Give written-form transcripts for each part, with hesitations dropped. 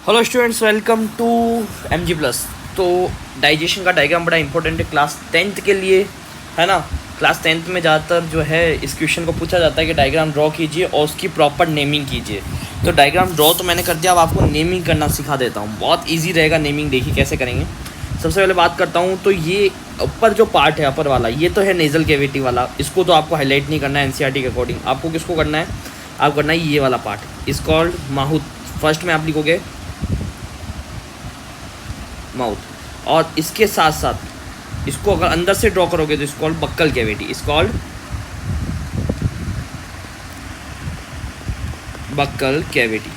Hello students, welcome to MG plus. तो digestion का diagram बड़ा इंपॉर्टेंट है क्लास टेंथ के लिए, है ना। क्लास टेंथ में ज़्यादातर जो है इस क्वेश्चन को पूछा जाता है कि डायग्राम ड्रॉ कीजिए और उसकी प्रॉपर नेमिंग कीजिए। तो डायग्राम ड्रॉ तो मैंने कर दिया, अब आपको नेमिंग करना सिखा देता हूँ। बहुत ईजी रहेगा नेमिंग, देखिए कैसे करेंगे। सबसे पहले बात करता हूँ, तो ये ऊपर जो पार्ट है अपर वाला, ये तो है नेज़ल कैविटी वाला। इसको तो आपको हाईलाइट नहीं करना है NCERT के अकॉर्डिंग। आपको किसको करना है, आप करना है ये वाला पार्ट, इस कॉल्ड माउथ। फर्स्ट में आप लिखोगे माउथ, और इसके साथ साथ इसको अगर अंदर से ड्रॉ करोगे तो इसको बक्कल कैविटी, इस कॉल्ड बक्कल कैविटी।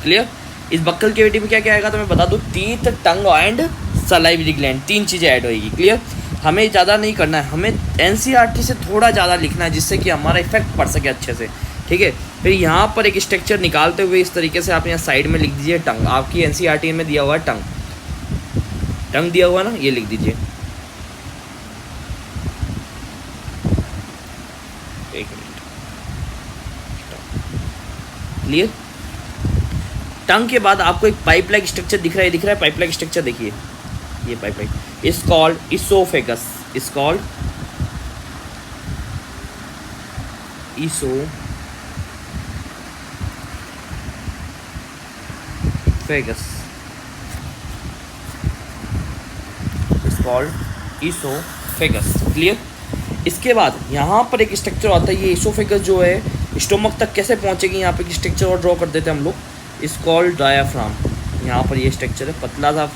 क्लियर। इस बक्कल कैविटी में क्या क्या आएगा तो मैं बता दूं, teeth, tongue and salivary gland, तीन चीज़ें ऐड होगी। क्लियर। हमें ज़्यादा नहीं करना है, हमें NCERT से थोड़ा ज़्यादा लिखना है जिससे कि हमारा इफेक्ट पड़ सके अच्छे से। ठीक है। फिर यहाँ पर एक स्ट्रक्चर निकालते हुए इस तरीके से आप यहाँ साइड में लिख दीजिए टंग। आपकी NCERT में दिया हुआ है टंग, टंग दिया हुआ ना, ये लिख दीजिए। एक मिनट। क्लियर। टंग के बाद आपको एक पाइप लाइक स्ट्रक्चर दिख रहा है पाइप लाइक स्ट्रक्चर, देखिए ये pipe like is called oesophagus, is called oesophagus, is called oesophagus. Clear. इसके बाद यहाँ पर एक स्ट्रक्चर आता है, ये इसोफेगस जो है स्टोमक तक कैसे पहुँचेगी, यहाँ पे एक स्ट्रक्चर और ड्रॉ कर देते हैं हम लोग, इस कॉल्ड डायाफ्राम। यहाँ पर ये स्ट्रक्चर है, पतला सा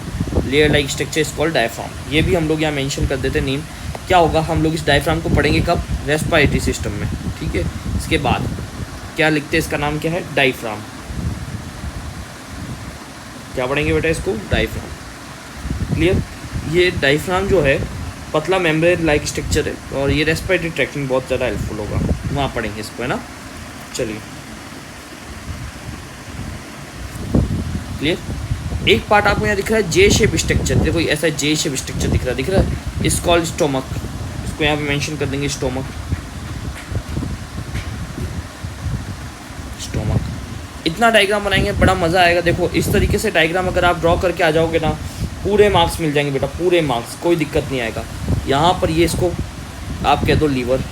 लेयर लाइक स्ट्रक्चर, इस कॉल्ड डायाफ्राम। ये भी हम लोग यहाँ मेंशन कर देते हैं नेम। क्या होगा, हम लोग इस डायाफ्राम को पढ़ेंगे कब, रेस्पिरेटरी सिस्टम में। ठीक है। इसके बाद क्या लिखते हैं, इसका नाम क्या है, डायफ्राम। क्या पढ़ेंगे बेटा, इसको डायफ्राम। क्लियर। ये डायफ्राम जो है पतला मेम्ब्रेन लाइक स्ट्रक्चर है, और ये रेस्पिरेटरी ट्रैक्ट में बहुत ज़्यादा हेल्पफुल होगा, वहाँ पढ़ेंगे इसको, है ना। चलिए क्लियर। एक पार्ट आपको यहाँ दिख रहा है जे शेप स्ट्रक्चर, देखो ऐसा जे शेप स्ट्रक्चर दिख रहा है, इस कॉल्ड स्टोमक। इसको यहाँ पे मेंशन कर देंगे, स्टोमक, स्टोमक। इतना डायग्राम बनाएंगे, बड़ा मज़ा आएगा। देखो इस तरीके से डायग्राम अगर आप ड्रॉ करके आ जाओगे ना, पूरे मार्क्स मिल जाएंगे बेटा, पूरे मार्क्स, कोई दिक्कत नहीं आएगा। यहाँ पर ये इसको आप कह दो लीवर,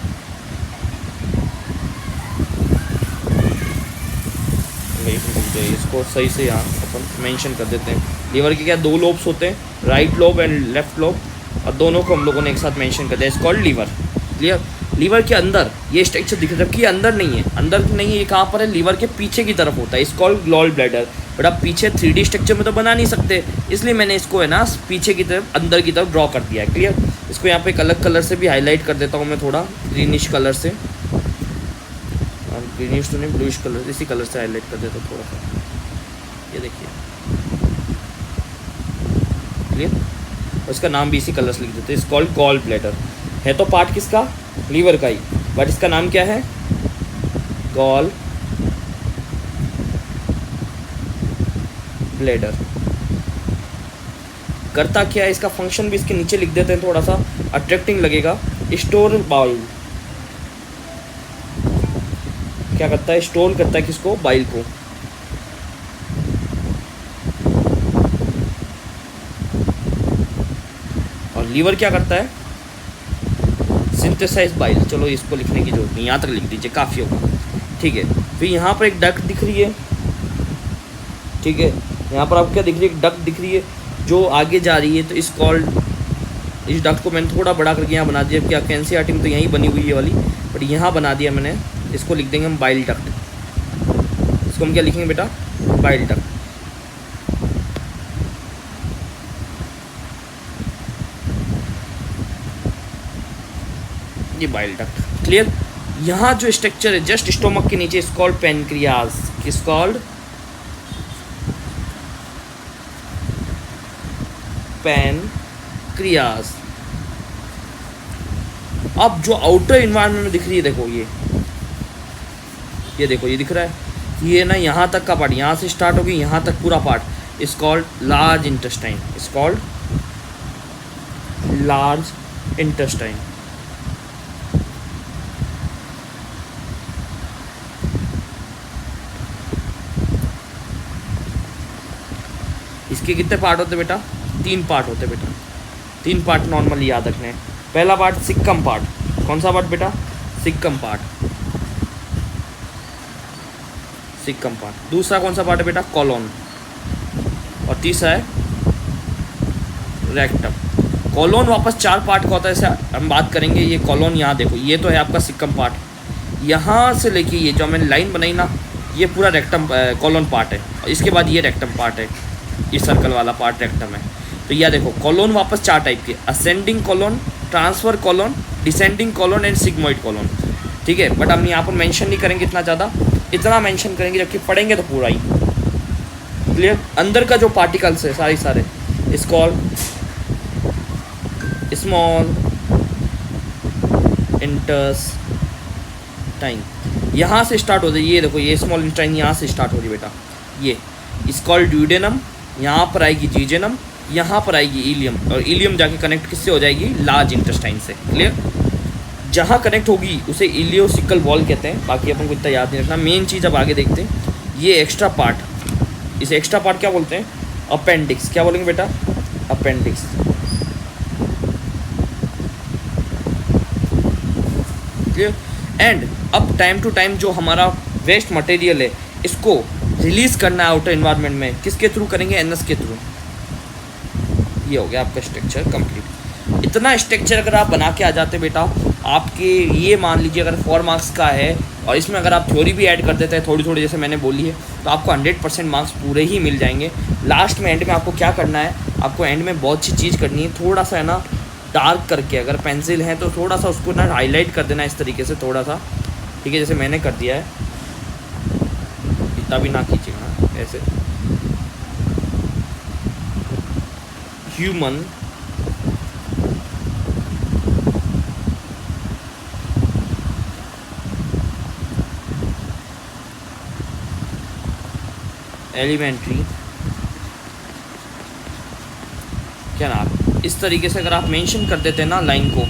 इसको सही से यहाँ अपन मेंशन कर देते हैं। लीवर के क्या दो लोब्स होते हैं, right lobe and left lobe, और दोनों को हम लोगों ने एक साथ मेंशन कर दिया, it's called liver. Clear. Liver के अंदर ये स्ट्रक्चर दिख रहा है, जबकि अंदर नहीं है, अंदर नहीं है, ये कहाँ पर है, लीवर के पीछे की तरफ होता है, it's called gall bladder. But आप पीछे 3D स्ट्रक्चर में तो बना नहीं सकते, इसलिए मैंने इसको है ना पीछे की तरफ, अंदर की तरफ ड्रॉ कर दिया है। क्लियर। इसको यहाँ पे एक अलग कलर से भी हाईलाइट कर देता हूँ मैं, थोड़ा ग्रीनिश कलर से, ग्रीनिश तो नहीं, ब्लूइश कलर, इसी कलर से हाईलाइट कर देता हूँ थोड़ा सा, ये देखिए। क्लियर। उसका नाम भी इसी कलर से लिख देते हैं, इस कॉल्ड गॉल ब्लैडर। है तो पार्ट किसका, लीवर का ही, बट इसका नाम क्या है, गॉल ब्लैडर। करता क्या है, इसका फंक्शन भी इसके नीचे लिख देते हैं, थोड़ा सा अट्रैक्टिंग लगेगा। स्टोर बाइल, क्या करता है, स्टोर करता है किसको, बाइल को। और लीवर क्या करता है, सिंथेसाइज बाइल। चलो इसको लिखने की जरूरत नहीं, यहाँ तक लिख दीजिए, काफ़ी होगा। ठीक है। फिर यहाँ पर एक डक्ट दिख रही है, ठीक है। यहाँ पर आपको क्या दिख रही है, डक्ट दिख रही है जो आगे जा रही है, तो इस कॉल्ड, इस डक्ट को मैंने थोड़ा बड़ा करके यहाँ बना दिया, क्या NCERT में तो यहीं बनी हुई है वाली, बट यहाँ बना दिया मैंने। इसको लिख देंगे हम बाइल डक्ट। इसको हम क्या लिखेंगे बेटा, बाइल डक्ट। ये बाइल डक्ट। क्लियर। यहाँ जो स्ट्रक्चर है जस्ट स्टोमक के नीचे, इस कॉल्ड पेनक्रियाज, किस कॉल्ड, पेनक्रियाज। अब जो आउटर इन्वायरमेंट में दिख रही है, देखो ये देखो, ये दिख रहा है, ये ना यहाँ तक का पार्ट, यहाँ से स्टार्ट होगी यहाँ तक पूरा पार्ट, इस कॉल्ड लार्ज इंटेस्टाइन, इस कॉल्ड लार्ज इंटेस्टाइन। इसके कितने पार्ट होते बेटा? 3 पार्ट होते बेटा। 3 पार्ट नॉर्मली याद रखने हैं। पहला पार्ट सिक्कम पार्ट। कौन सा पार्ट बेटा? सिक्कम पार्ट, सिक्कम पार्ट। दूसरा कौन सा पार्ट है बेटा? कॉलोन। और तीसरा है रेक्टम। कॉलोन वापस 4 पार्ट का होता है, ऐसे हम बात करेंगे। ये कॉलोन यहाँ देखो, ये तो है आपका सिक्कम पार्ट, यहाँ से लेके ये जो मैंने लाइन बनाई ना, ये पूरा रेक्टम कॉलोन पार्ट है। और इसके बाद ये रेक्टम पार्ट है, ये सर्कल वाला पार्ट रेक्टम है। तो यह देखो कॉलोन वापस 4 टाइप के, ascending colon, transfer colon, descending colon and sigmoid colon. ठीक है, बट हम यहाँ पर मेंशन नहीं करेंगे इतना ज़्यादा, इतना मेंशन करेंगे जबकि पढ़ेंगे तो पूरा ही क्लियर। अंदर का जो पार्टिकल्स है सारे इस कॉल्ड स्मॉल इंटेस्टाइन, यहाँ से स्टार्ट होती है। ये देखो ये स्मॉल इंटेस्टाइन यहाँ से स्टार्ट हो रही बेटा। ये इस कॉल्ड ड्यूडेनम, यहाँ पर आएगी जीजेनम, यहाँ पर आएगी इलियम, और इलियम जाके कनेक्ट किससे हो जाएगी? लार्ज इंटेस्टाइन से। क्लियर। जहाँ कनेक्ट होगी उसे इलियोसिकल वॉल कहते हैं। बाकी अपन को इतना याद नहीं रखना। मेन चीज़ अब आगे देखते हैं। ये एक्स्ट्रा पार्ट, इसे एक्स्ट्रा पार्ट क्या बोलते हैं? अपेंडिक्स। क्या बोलेंगे बेटा? अपेंडिक्स। क्लियर। एंड अब टाइम टू टाइम जो हमारा वेस्ट मटेरियल है, इसको रिलीज करना है आउटर एनवायरनमेंट में, किसके थ्रू करेंगे? एनएस के थ्रू। ये हो गया आपका स्ट्रक्चर कंप्लीट। इतना स्ट्रक्चर अगर आप बना के आ जाते बेटा, आपके ये मान लीजिए अगर 4 मार्क्स का है और इसमें अगर आप थ्योरी भी ऐड कर देते हैं थोड़ी थोड़ी, जैसे मैंने बोली है, तो आपको 100% मार्क्स पूरे ही मिल जाएंगे। लास्ट में एंड में आपको क्या करना है? आपको एंड में बहुत सी चीज़ करनी है, थोड़ा सा है ना डार्क करके, अगर पेंसिल है तो थोड़ा सा उसको ना हाईलाइट कर देना इस तरीके से थोड़ा सा। ठीक है, जैसे मैंने कर दिया है, इतना भी ना कीजिएगा ऐसे। ह्यूमन एलिमेंट्री क्या नाम, इस तरीके से अगर आप मेंशन कर देते हैं ना लाइन को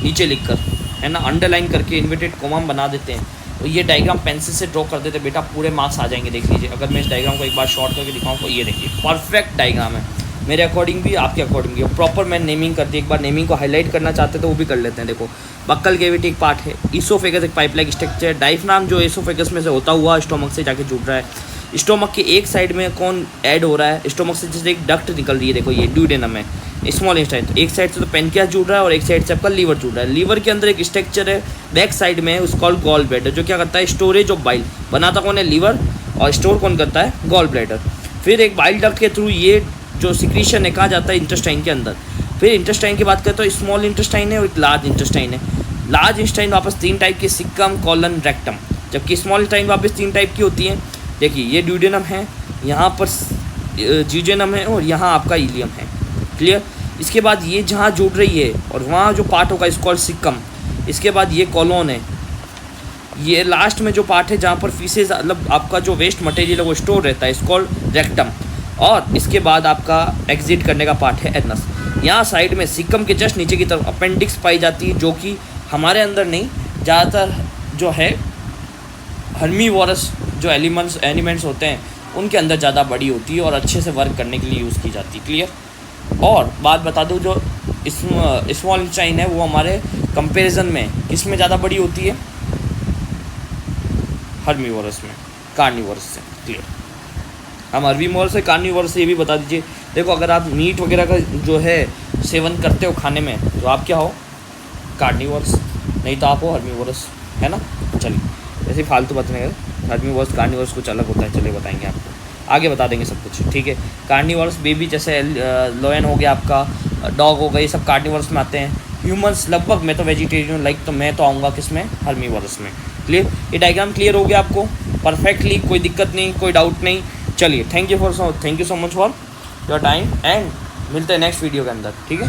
नीचे लिखकर, है ना, अंडरलाइन करके इन्वर्टेड कोमा बना देते हैं, तो ये डायग्राम पेंसिल से ड्रॉ कर देते बेटा, पूरे मार्क्स आ जाएंगे। देख लीजिए, अगर मैं इस डायग्राम को एक बार शॉर्ट करके दिखाऊँ तो ये देखिए परफेक्ट डायग्राम है, मेरे अकॉर्डिंग भी आपके अकॉर्डिंग भी। प्रॉपर मैं नेमिंग कर दी, एक बार नेमिंग को हाईलाइट करना चाहते तो वो भी कर लेते हैं। देखो बक्कल कैविटी एक पार्ट है, ईसोफेगस एक पाइप लाइक स्ट्रक्चर, डायफ्राम जो ईसोफेगस में से होता हुआ स्टोमक से जाके जुड़ रहा है। स्टोमक के एक साइड में कौन ऐड हो रहा है? स्टोमक से जैसे एक डक्ट निकल रही है, देखो ये ड्यूडेनम है, स्मॉल इंटेस्टाइन। तो एक साइड से तो पेनक्रियास जुड़ रहा है और एक साइड से आपका लीवर जुड़ रहा है। लीवर के अंदर एक स्ट्रक्चर है बैक साइड में, उसको कॉल्ड गॉल ब्लैडर, जो क्या करता है? Storage of bile. बनाता कौन है? लीवर, और स्टोर कौन करता है? Gall bladder. फिर एक बाइल डक्ट के थ्रू ये जो सिक्रीशन है कहाँ जाता है? इंटेस्टाइन के अंदर। फिर इंटेस्टाइन की बात करें तो स्मॉल इंटेस्टाइन है और एक लार्ज इंटेस्टाइन है। लार्ज इंटेस्टाइन वापस 3 टाइप की, सिक्कम, कॉलन, रेक्टम, जबकि स्मॉल इंटेस्टाइन वापस 3 टाइप की होती है। देखिए ये ड्यूडेनम है, यहाँ पर जीजेनम है और यहाँ आपका इलियम है। क्लियर। इसके बाद ये जहाँ जुड़ रही है और वहाँ जो पार्ट होगा इसको सिक्कम। इसके बाद ये कॉलोन है, ये लास्ट में जो पार्ट है जहाँ पर फीसेस मतलब आपका जो वेस्ट मटेरियल है वो स्टोर रहता है, इसको रेक्टम। और इसके बाद आपका एग्जिट करने का पार्ट है एनस। यहाँ साइड में सिक्कम के जस्ट नीचे की तरफ अपेंडिक्स पाई जाती है, जो कि हमारे अंदर नहीं, ज़्यादातर जो है हर्मीवोरस जो एलिमेंट्स होते हैं उनके अंदर ज़्यादा बड़ी होती है और अच्छे से वर्क करने के लिए यूज़ की जाती है। क्लियर। और बात बता दूँ, जो स्मॉल इंटेस्टाइन है वो हमारे कंपैरिजन में किस में ज़्यादा बड़ी होती है? हर्मीवोरस में, कार्निवोरस से। क्लियर। हम हर्मीवोरस से कार्निवोरस से ये भी बता दीजिए। देखो अगर आप मीट वगैरह का जो है सेवन करते हो खाने में, तो आप क्या हो? कार्निवोरस, नहीं तो आप हो हर्मीवोरस, है ना। चलिए ऐसे फालतू बात नहीं, हर्मीवोरस कार्निवोरस कुछ अलग होता है, चलिए बताएंगे आपको, आगे बता देंगे सब कुछ। ठीक है। कार्निवोरस बेबी जैसे लोयन हो गया आपका, डॉग हो गया, ये सब कार्निवोरस में आते हैं। ह्यूमंस लगभग, मैं तो वेजिटेरियन लाइक, तो मैं तो आऊँगा किस में? हर्मीवोरस में। क्लियर। ये डायग्राम क्लियर हो गया आपको परफेक्टली, कोई दिक्कत नहीं, कोई डाउट नहीं। चलिए thank you so much for your time and मिलते हैं नेक्स्ट वीडियो के अंदर। ठीक है।